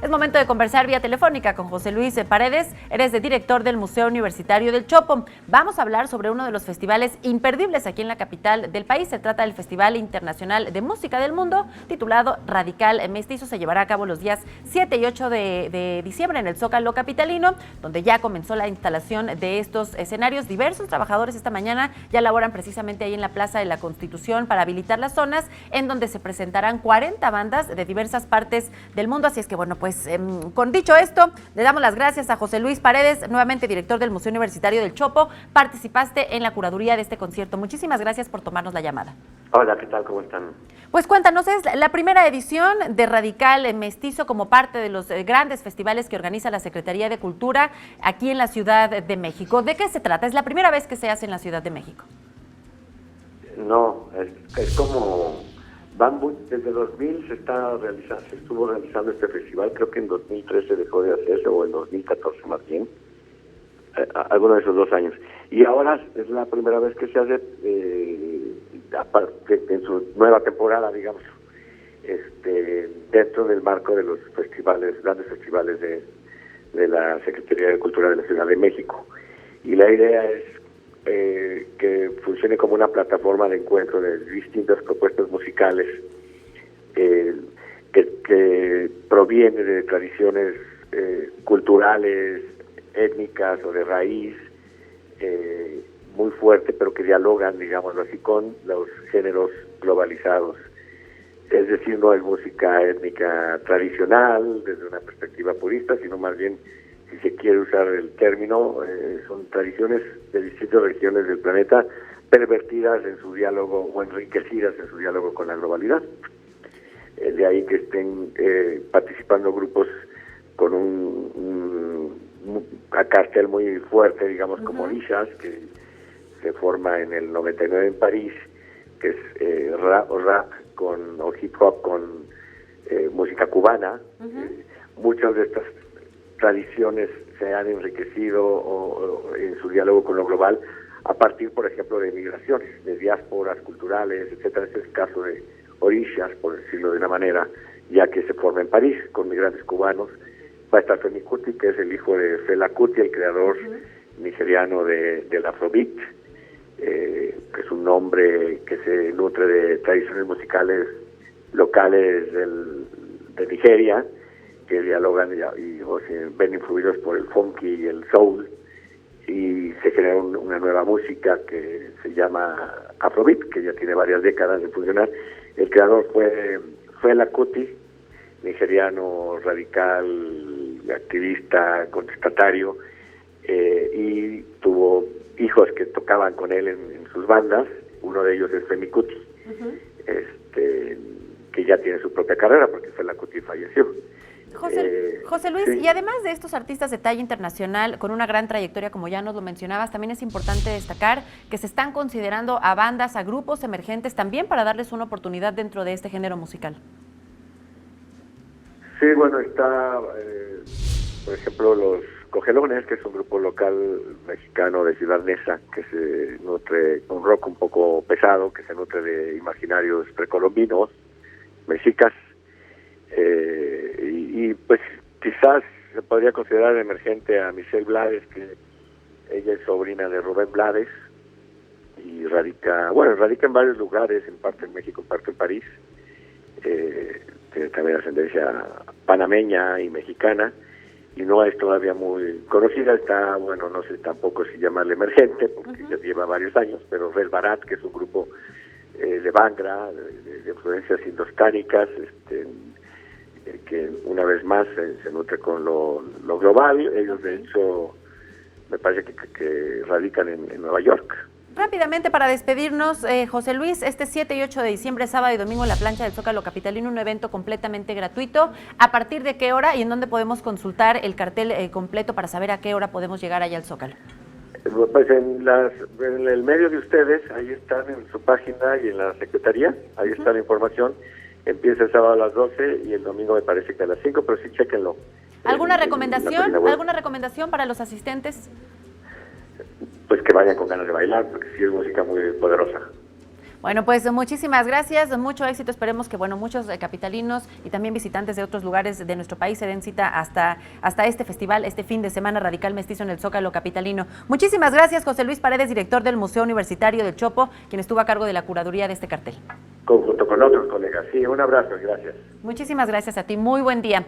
Es momento de conversar vía telefónica con José Luis Paredes. Eres director del Museo Universitario del Chopo. Vamos a hablar sobre uno de los festivales imperdibles aquí en la capital del país. Se trata del Festival Internacional de Música del Mundo, titulado Radical Mestizo. Se llevará a cabo los días 7 y 8 de diciembre en el Zócalo capitalino, donde ya comenzó la instalación de estos escenarios. Diversos trabajadores esta mañana ya laboran precisamente ahí en la Plaza de la Constitución para habilitar las zonas en donde se presentarán 40 bandas de diversas partes del mundo. Así es que, bueno, pues con dicho esto, le damos las gracias a José Luis Paredes, nuevamente director del Museo Universitario del Chopo. Participaste en la curaduría de este concierto. Muchísimas gracias por tomarnos la llamada. Hola, ¿qué tal? ¿Cómo están? Pues cuéntanos, es la primera edición de Radical Mestizo como parte de los grandes festivales que organiza la Secretaría de Cultura aquí en la Ciudad de México. ¿De qué se trata? ¿Es la primera vez que se hace en la Ciudad de México? No, es como Bambú. Desde 2000 se estuvo realizando este festival. Creo que en 2013 dejó de hacerse, o en 2014 más bien, alguno de esos 2 años. Y ahora es la primera vez que se hace en su nueva temporada, digamos, dentro del marco de los grandes festivales de la Secretaría de Cultura de la Ciudad de México. Y la idea es que funcione como una plataforma de encuentro de distintas propuestas musicales que provienen de tradiciones culturales, étnicas o de raíz, muy fuerte, pero que dialogan, digámoslo así, con los géneros globalizados. Es decir, no es música étnica tradicional desde una perspectiva purista, sino más bien, si se quiere usar el término, son tradiciones de distintas regiones del planeta pervertidas en su diálogo o enriquecidas en su diálogo con la globalidad. De ahí que estén participando grupos con un cartel muy fuerte, digamos, como Orishas, que se forma en el 99 en París, que es rap o hip hop con música cubana. Muchas de estas tradiciones se han enriquecido en su diálogo con lo global a partir, por ejemplo, de migraciones, de diásporas culturales, etcétera. Este es el caso de Orishas, por decirlo de una manera, ya que se forma en París con migrantes cubanos. Va a estar Femi Kuti, que es el hijo de Fela Kuti, el creador nigeriano del Afrobeat, que es un nombre que se nutre de tradiciones musicales locales de Nigeria, que dialogan o se ven influidos por el funky y el soul, y se genera una nueva música que se llama Afrobeat, que ya tiene varias décadas de funcionar. El creador fue Fela Kuti, nigeriano radical, activista, contestatario, y tuvo hijos que tocaban con él en sus bandas. Uno de ellos es Femi Kuti, que ya tiene su propia carrera porque Fela Kuti falleció. José Luis, sí. Y además de estos artistas de talla internacional con una gran trayectoria, como ya nos lo mencionabas, también es importante destacar que se están considerando a bandas, a grupos emergentes también para darles una oportunidad dentro de este género musical. Sí, bueno, está, por ejemplo, Los Cogelones, que es un grupo local mexicano de Ciudad Neza, que se nutre, un rock un poco pesado, que se nutre de imaginarios precolombinos, mexicas, y pues quizás se podría considerar emergente a Michelle Blades, que ella es sobrina de Rubén Blades, y radica en varios lugares, en parte en México, en parte en París. Tiene también ascendencia panameña y mexicana, y no es todavía muy conocida. Está, bueno, no sé tampoco si llamarle emergente, porque ya lleva varios años, pero Red Barat, que es un grupo de Bhangra, de influencias indostánicas, que una vez más se nutre con lo global. Ellos, de hecho, me parece que radican en Nueva York. Rápidamente, para despedirnos, José Luis, este 7 y 8 de diciembre, sábado y domingo, en la plancha del Zócalo capitalino, un evento completamente gratuito. ¿A partir de qué hora y en dónde podemos consultar el cartel completo para saber a qué hora podemos llegar allá al Zócalo? Pues en el medio de ustedes, ahí están en su página y en la Secretaría, ahí está la información. Empieza el sábado a las 12 y el domingo me parece que a las 5, pero sí, chéquenlo. ¿Alguna recomendación para los asistentes? Pues que vayan con ganas de bailar, porque sí es música muy poderosa. Bueno, pues muchísimas gracias, mucho éxito. Esperemos que muchos capitalinos y también visitantes de otros lugares de nuestro país se den cita hasta este festival, este fin de semana Radical Mestizo en el Zócalo capitalino. Muchísimas gracias, José Luis Paredes, director del Museo Universitario del Chopo, quien estuvo a cargo de la curaduría de este cartel. Junto con otros colegas. Sí, un abrazo y gracias. Muchísimas gracias a ti. Muy buen día.